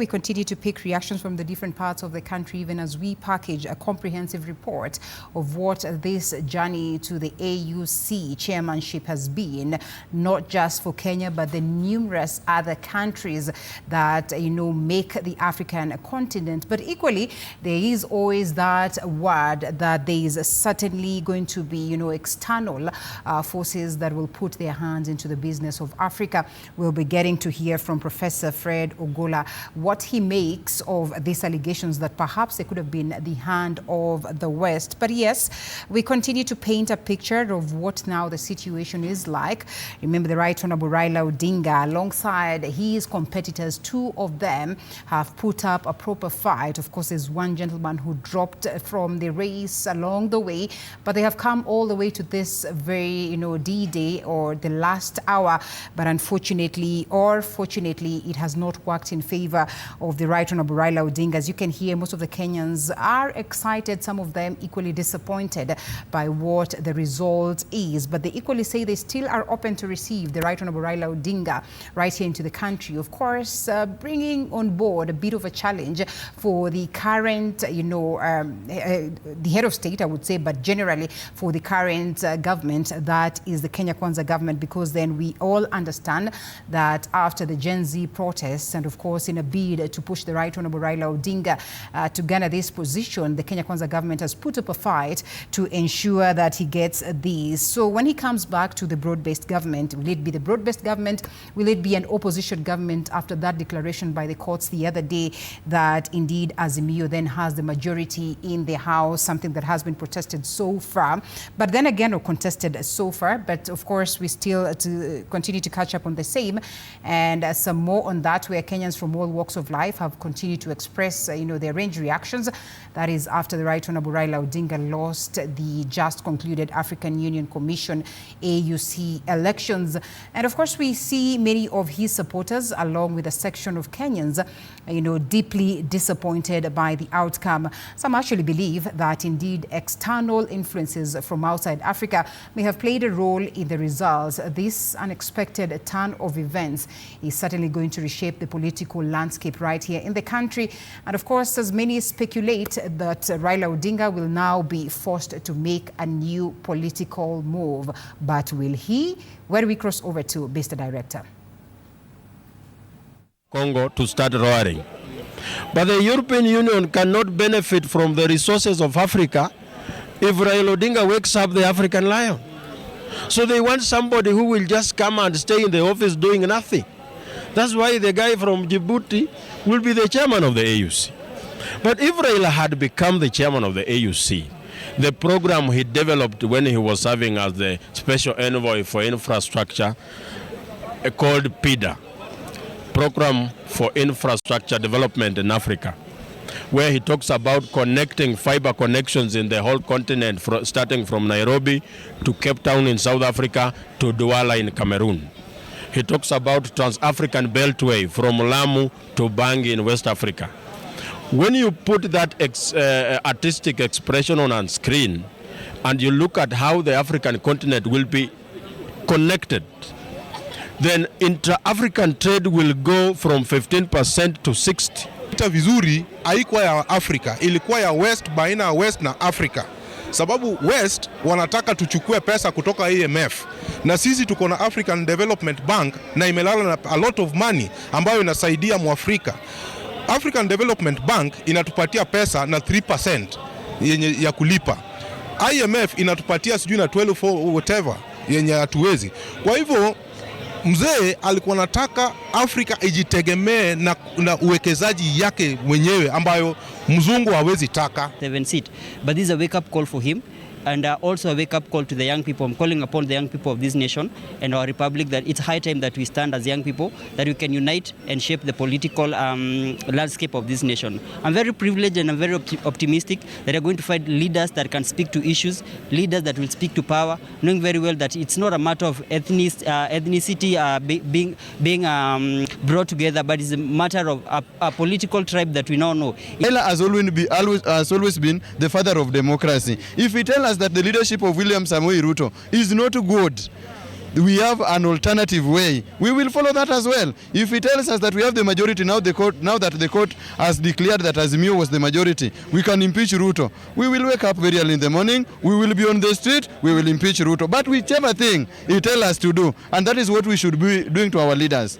we continue to pick reactions from the different parts of the country, even as we package a comprehensive report of what this journey to the AUC chairmanship has been, not just for Kenya, but the numerous other countries that, make the African continent. But equally, there is always that word that there is certainly going to be, external forces that will put their hands into the business of Africa. We'll be getting to hear from Professor Fred Ogola what he makes of these allegations that perhaps they could have been the hand of the West. But yes, we continue to paint a picture of what now the situation is like. Remember, the Right Honorable Raila Odinga, alongside his competitors, two of them have put up a proper fight. Of course, there's one gentleman who dropped from the race along the way, but they have come all the way to this very, D-Day, or the last hour. But unfortunately, or fortunately, it has not worked in favor of the Right Honorable Raila Odinga. As you can hear, most of the Kenyans are excited, some of them equally disappointed by what the result is. But they equally say they still are open to receive the Right Honorable Raila Odinga right here into the country. Of course, bringing on board a bit of a challenge for the current, the head of state, I would say, but generally for the current government, that is the Kenya Kwanza government, because then we all understand that after the Gen Z protests, and of course in a bid to push the Right Honorable Raila Odinga to garner this position, the Kenya Kwanza government has put up a fight to ensure that he gets these. So when he comes back to the broad-based government, will it be the broad-based government? Will it be an opposition government after that declaration by the courts the other day that indeed Azimio then has the majority in the House, something that has been protested so far, but then again, or contested so far. But of course, we still continue to catch up on the same, and some more on that, where Kenyans from all walks of life have continued to express, their range reactions. That is after the Right Honorable Raila Odinga lost the just concluded African Union Commission AUC elections. And of course, we see many of his supporters, along with a section of Kenyans, deeply disappointed by the outcome. Some actually believe that indeed external influences from outside Africa may have played a role in the results. This unexpected turn of events is certainly going to reshape the political landscape right here in the country. And of course, as many speculate that Raila Odinga will now be forced to make a new political move. But will he? Where do we cross over to, Mr. Director? Congo to start roaring. But the European Union cannot benefit from the resources of Africa if Raila Odinga wakes up the African lion. So they want somebody who will just come and stay in the office doing nothing. That's why the guy from Djibouti will be the chairman of the AUC. But if Raila had become the chairman of the AUC, the program he developed when he was serving as the special envoy for infrastructure, called PIDA, Program for Infrastructure Development in Africa, where he talks about connecting fiber connections in the whole continent, starting from Nairobi to Cape Town in South Africa to Douala in Cameroon. He talks about Trans-African Beltway from Lamu to Bangi in West Africa. When you put that artistic expression on screen and you look at how the African continent will be connected, then intra-African trade will go from 15% to 60%. Vita vizuri haikuwa ya Afrika, ilikuwa ya West, baina ya West na Afrika. Sababu West wanataka tuchukue pesa kutoka IMF, na sisi tuko na African Development Bank na imelala na a lot of money ambayo inasaidia Mwafrika. African Development Bank inatupatia pesa na 3% yenye ya kulipa. IMF inatupatia sijui na 12 whatever yenye hatuwezi. Kwa hivyo mzee alikuwa anataka Afrika ijitegemee na uwekezaji yake mwenyewe ambayo mzungu hawezi taka. 7 seat. But this is a wake up call for him, and also a wake up call to the young people. I'm calling upon the young people of this nation and our republic that it's high time that we stand as young people, that we can unite and shape the political landscape of this nation. I'm very privileged and I'm very optimistic that we're going to find leaders that can speak to issues, leaders that will speak to power, knowing very well that it's not a matter of ethnicity being brought together, but it's a matter of a political tribe that we now know. Raila has always been the father of democracy. If we tell us that the leadership of William Samoei Ruto is not good, we have an alternative way, we will follow that as well. If he tells us that we have the majority now, now that the court has declared that Azimio was the majority, we can impeach Ruto. We will wake up very early in the morning, we will be on the street, we will impeach Ruto. But whichever thing he tells us to do, and that is what we should be doing to our leaders.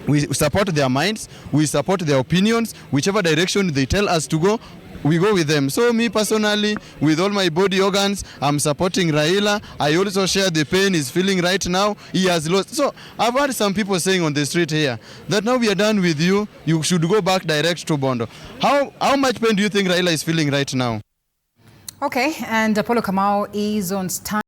We support their minds, we support their opinions, whichever direction they tell us to go, we go with them. So me personally, with all my body organs, I'm supporting Raila. I also share the pain he's feeling right now. He has lost. So I've heard some people saying on the street here that now we are done with you, you should go back direct to Bondo. How much pain do you think Raila is feeling right now? Okay, and Apollo Kamau is on stand.